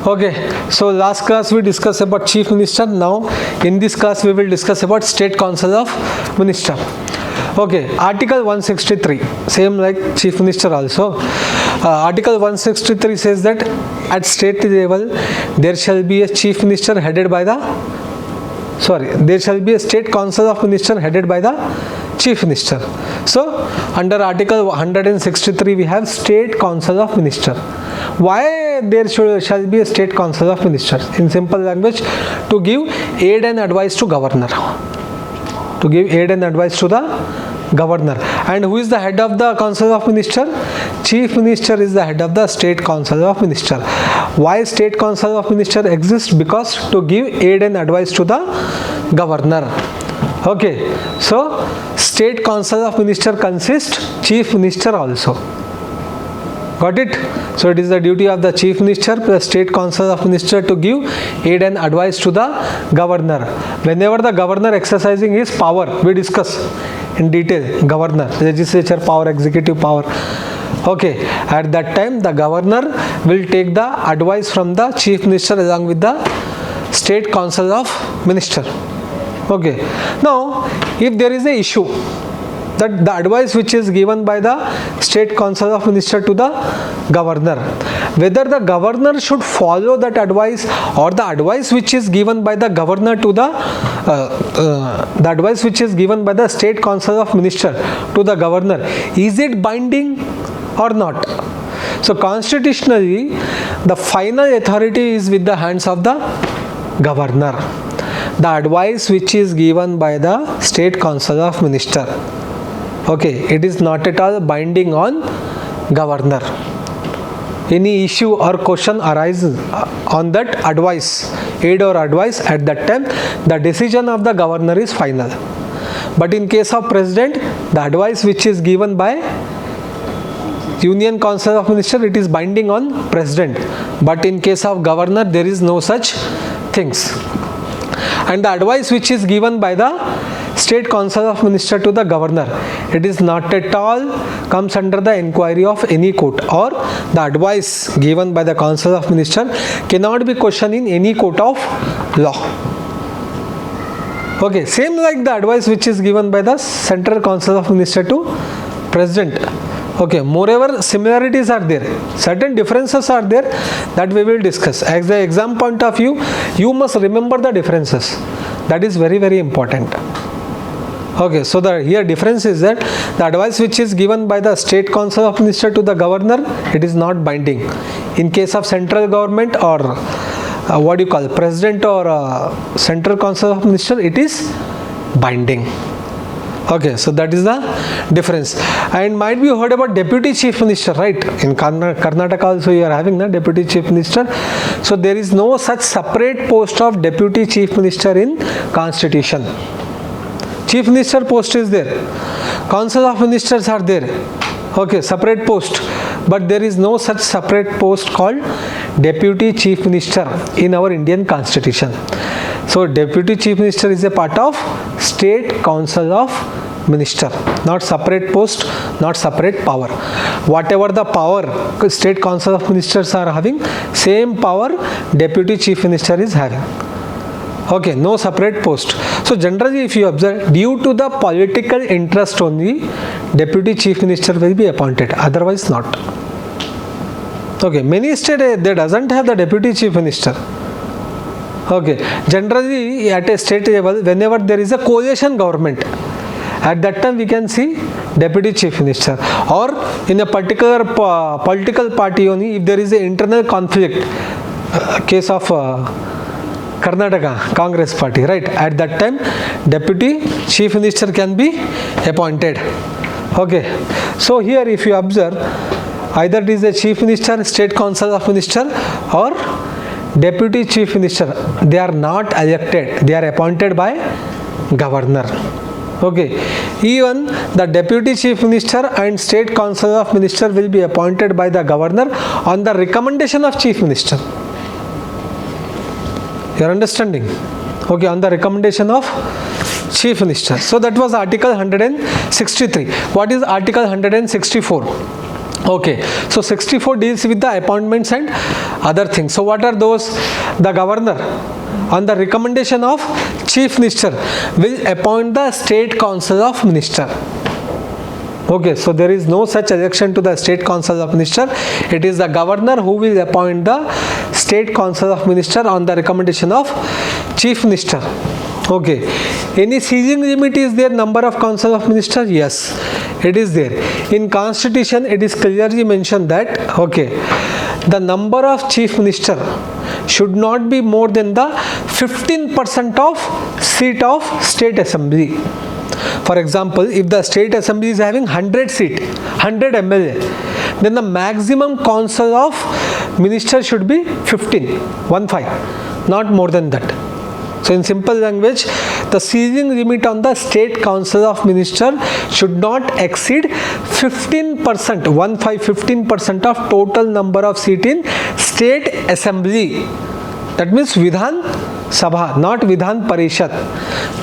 Okay, so last class we discussed about Chief Minister. Now in this class we will discuss about State Council of Minister. Okay, Article 163, same like Chief Minister also. Article 163 says that at state level there shall be a Chief Minister headed by the there shall be a State Council of Minister headed by the Chief Minister. So under Article 163 we have State Council of Minister. Why there shall be a State Council of Ministers? In simple language, to give aid and advice to governor. To give aid and advice to the governor. And who is the head of the Council of Minister? Chief Minister is the head of the State Council of Minister. Why State Council of Minister exists? Because to give aid and advice to the governor. Okay, so State Council of Minister consists Chief Minister also. Got it? So it is the duty of the Chief Minister plus State Council of Minister to give aid and advice to the governor. Whenever the governor exercising his power, we discuss in detail governor, legislature power, executive power. Okay, at that time the governor will take the advice from the Chief Minister along with the State Council of Minister. Okay, now if there is a issue that the advice which is given by the State Council of Minister to the governor, whether the governor should follow that advice or the advice which is given by the governor to the advice which is given by the State Council of Minister to the governor, is it binding or not? So constitutionally the final authority is with the hands of the governor. The advice which is given by the State Council of Minister, okay, it is not at all binding on governor. Any issue or question arises on that advice, aid or advice, at that time the decision of the governor is final. But in case of president, the advice which is given by Union Council of Minister, it is binding on president. But in case of governor, there is no such things. And the advice which is given by the State Council of Minister to the governor, it is not at all comes under the inquiry of any court, or the advice given by the Council of Minister cannot be questioned in any court of law. Okay, same like the advice which is given by the Central Council of Minister to President. Okay, moreover similarities are there, certain differences are there that we will discuss. As the exam point of view, you must remember the differences. That is very, very important. Okay, so the here difference is that the advice which is given by the State Council of Minister to the governor, it is not binding. In case of central government or what you call president or Central Council of Minister, it is binding. Okay, so that is the difference. And might be you heard about Deputy Chief Minister, right? In Karnataka also you are having the Deputy Chief Minister. So there is no such separate post of Deputy Chief Minister in Constitution. Chief Minister post is there. Council of Ministers are there. Okay, separate post. But there is no such separate post called Deputy Chief Minister in our Indian Constitution. So Deputy Chief Minister is a part of State Council of Minister, not separate post, not separate power. Whatever the power State Council of Ministers are having, same power Deputy Chief Minister is having. Okay, no separate post. So generally if you observe, due to the political interest only, Deputy Chief Minister will be appointed, otherwise not. Okay, many states they doesn't have the Deputy Chief Minister. Okay, generally at a state level, whenever there is a coalition government, at that time we can see Deputy Chief Minister, or in a particular political party only, if there is an internal conflict, case of Karnataka Congress Party, right? At that time, Deputy Chief Minister can be appointed. Okay, so here if you observe, either it is a Chief Minister, State Council of Minister, or Deputy Chief Minister, they are not elected, they are appointed by governor. Okay, even the Deputy Chief Minister and State Council of Minister will be appointed by the governor on the recommendation of Chief Minister. You are understanding? Okay, on the recommendation of Chief Minister. So that was Article 163. What is Article 164? Okay, so 64 deals with the appointments and other things. So what are those? The governor, on the recommendation of chief minister, will appoint the state council of minister. Okay, so there is no such election to the state council of minister. It is the governor who will appoint the state council of minister on the recommendation of chief minister. Okay, any ceiling limit is there, number of council of minister? Yes, it is there. In constitution it is clearly mentioned that, okay, the number of chief minister should not be more than the 15% of seat of state assembly. For example, if the state assembly is having 100 seat, 100 MLA, then the maximum council of minister should be 15, not more than that. So in simple language, the ceiling limit on the state council of minister should not exceed 15% of total number of seat in state assembly. That means Vidhan Sabha, not Vidhan Parishad.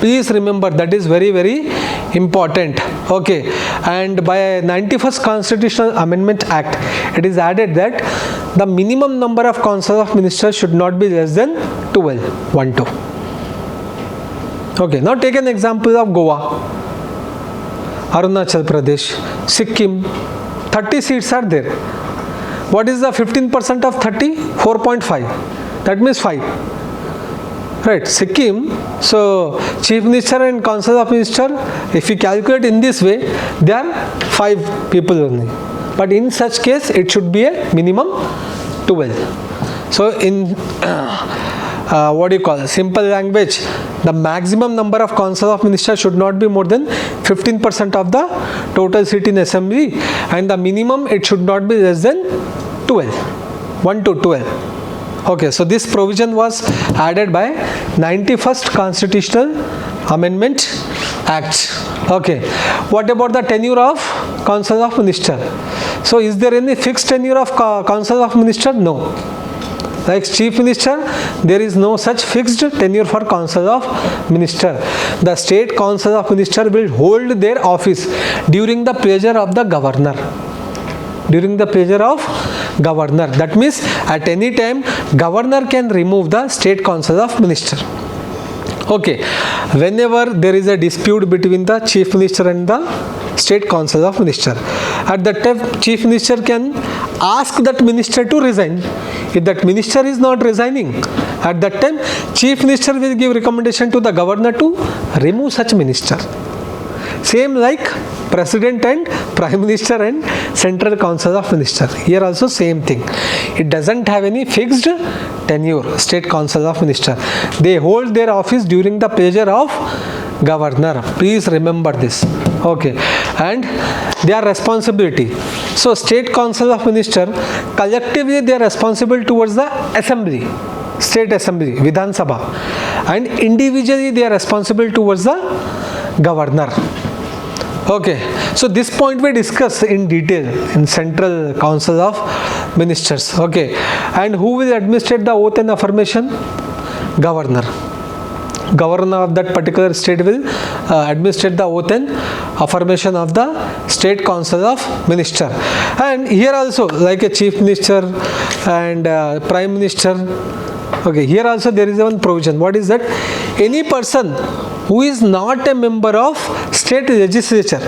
Please remember, that is very, very important. Okay, and by 91st Constitutional Amendment Act, it is added that the minimum number of council of ministers should not be less than 12. Okay, now take an example of Goa, Arunachal Pradesh, Sikkim. 30 seats are there. What is the 15% of 30? 4.5. That means 5. Right, Sikkim. So chief minister and council of minister, if you calculate in this way, they are 5 people only. But in such case, it should be a minimum 12. So in simple language, the maximum number of council of ministers should not be more than 15% of the total seat in assembly, and the minimum it should not be less than 12. 1 to 12. Okay, so this provision was added by 91st Constitutional Amendment Act. Okay, what about the tenure of council of minister? So is there any fixed tenure of council of minister? No. Like chief minister, there is no such fixed tenure for council of minister. The state council of minister will hold their office during the pleasure of the governor. During the pleasure of governor. That means at any time governor can remove the state council of minister. Okay, whenever there is a dispute between the chief minister and the state council of minister, at that time chief minister can ask that minister to resign. If that minister is not resigning, at that time chief minister will give recommendation to the governor to remove such minister. Same like president and prime minister and central council of minister. Here also same thing. It doesn't have any fixed tenure, state council of minister. They hold their office during the pleasure of governor. Please remember this. Okay, and their responsibility. So state council of minister, collectively they are responsible towards the assembly, state assembly, Vidhan Sabha, and individually they are responsible towards the governor. Okay, so this point we discuss in detail in Central Council of Ministers. Okay, and who will administer the oath and affirmation? Governor. Governor of that particular state will administer the oath and affirmation of the State Council of Minister. And here also, like a chief minister and prime minister. Okay, here also there is one provision. What is that? Any person who is not a member of state legislature,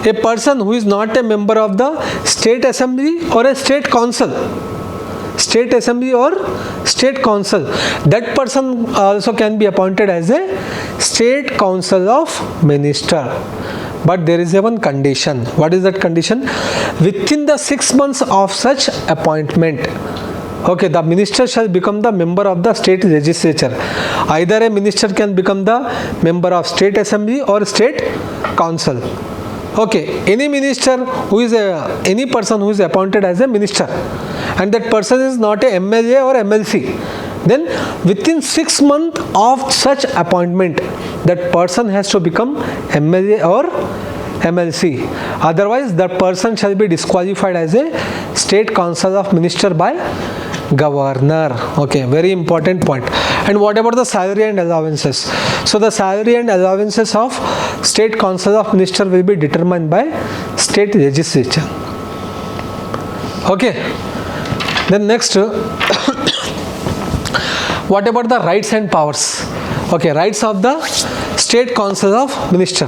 a person who is not a member of the state assembly or a state council, state assembly or state council, that person also can be appointed as a state council of minister. But there is a one condition. What is that condition? Within the 6 months of such appointment, okay, the minister shall become the member of the state legislature. Either a minister can become the member of state assembly or state council. Okay, any minister who is any person who is appointed as a minister, and that person is not a MLA or MLC, then within 6 months of such appointment, that person has to become MLA or MLC. Otherwise, that person shall be disqualified as a state council of minister by governor. Okay, very important point. And what about the salary and allowances? So the salary and allowances of state council of minister will be determined by state legislature. Okay, Then next, what about the rights and powers? Okay, rights of the State Council of Minister.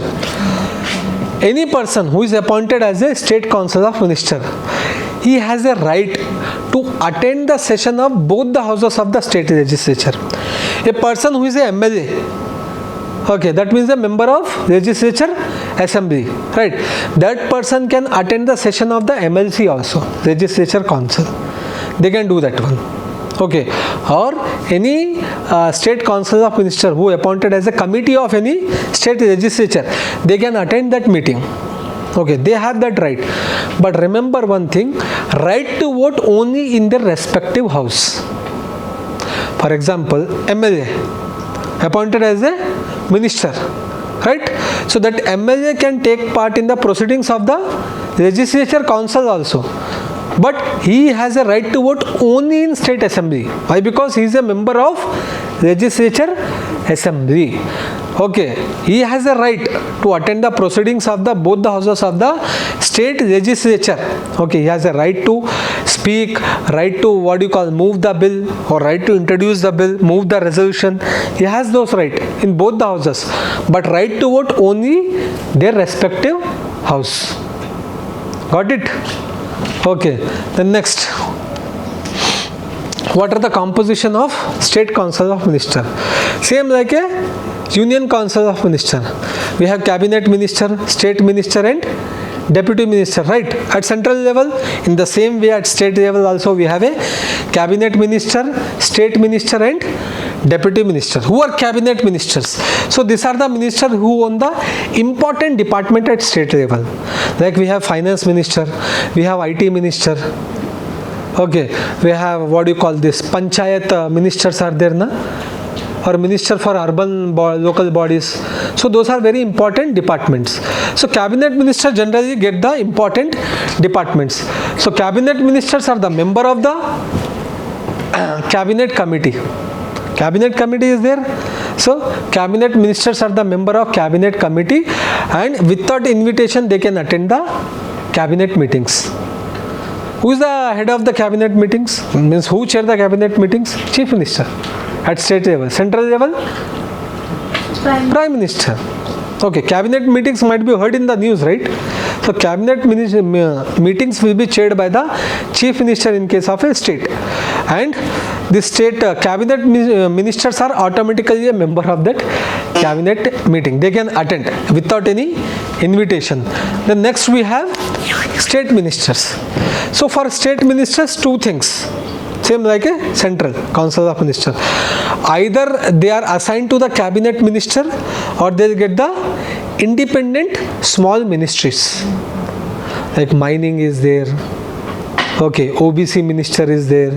Any person who is appointed as a State Council of Minister, he has a right to attend the session of both the houses of the state legislature. A person who is a MLA, okay, that means a member of legislature assembly, right? That person can attend the session of the MLC also, legislature council. They can do that one. Okay, or any state council of minister who appointed as a committee of any state legislature, they can attend that meeting. Okay, they have that right. But remember one thing, right to vote only in their respective house. For example, MLA appointed as a minister, right? So that MLA can take part in the proceedings of the legislature council also. But he has a right to vote only in state assembly. Why? Because he is a member of legislature assembly. Okay, he has a right to attend the proceedings of the both the houses of the state legislature. Okay, he has a right to speak, right to move the bill, or right to introduce the bill, move the resolution. He has those rights in both the houses, but right to vote only their respective house. Got it? Okay, then next, what are the composition of State Council of Minister? Same like a Union Council of Minister. We have Cabinet Minister, State Minister and Deputy Minister, right? At central level, in the same way at state level also we have a Cabinet Minister, State Minister and Deputy Minister. Who are Cabinet Ministers? So these are the ministers who own the important department at state level. Like we have Finance Minister, we have IT Minister. Okay, we have Panchayat ministers are there, na? Or Minister for Urban Local Bodies. So those are very important departments. So Cabinet Minister generally get the important departments. So Cabinet Ministers are the member of the Cabinet Committee. Cabinet Committee is there. So Cabinet Ministers are the member of Cabinet Committee, and without invitation they can attend the Cabinet meetings. Who is the head of the Cabinet meetings? Means who chair the Cabinet meetings? Chief Minister. At state level. Central level? Prime Minister. Okay, Cabinet meetings might be heard in the news, right? So Cabinet meetings will be chaired by the Chief Minister in case of a state. And the state Cabinet ministers are automatically a member of that Cabinet meeting. They can attend without any invitation. Then next we have State Ministers. So for State Ministers, two things. Same like a Central Council of Ministers. Either they are assigned to the Cabinet Minister, or they will get the independent small ministries. Like mining is there. Okay, OBC Minister is there.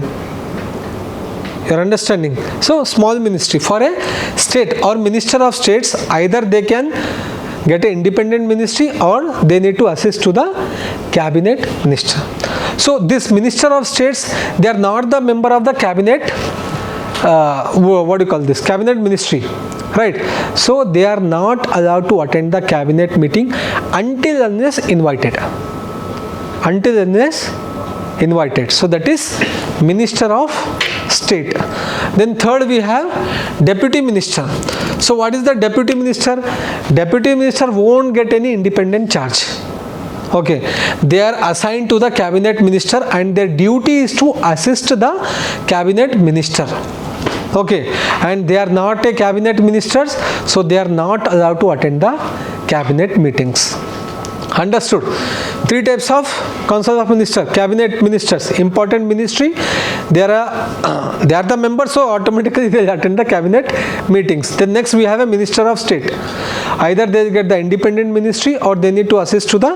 You're understanding? So small ministry for a state or Minister of States, either they can get an independent ministry or they need to assist to the Cabinet Minister. So this Minister of States, they are not the member of the Cabinet, Cabinet Ministry, right? So they are not allowed to attend the Cabinet meeting until unless invited. Until unless invited. So that is Minister of State. Then third we have Deputy Minister. So what is the Deputy Minister? Deputy Minister won't get any independent charge. Okay, they are assigned to the Cabinet Minister and their duty is to assist the Cabinet Minister. Okay, and they are not a Cabinet Ministers, so they are not allowed to attend the Cabinet meetings. Understood? Three types of Council of Minister. Cabinet Ministers, important ministry, they are the members, so automatically they will attend the Cabinet meetings. Then next we have a Minister of State. Either they will get the independent ministry or they need to assist to the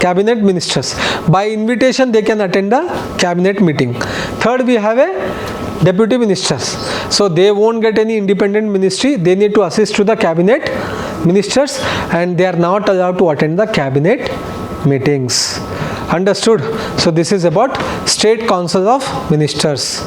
Cabinet Ministers. By invitation they can attend the Cabinet meeting. Third we have a Deputy Ministers. So they won't get any independent ministry, they need to assist to the Cabinet Ministers and they are not allowed to attend the Cabinet meetings. Understood? So this is about State Council of Ministers.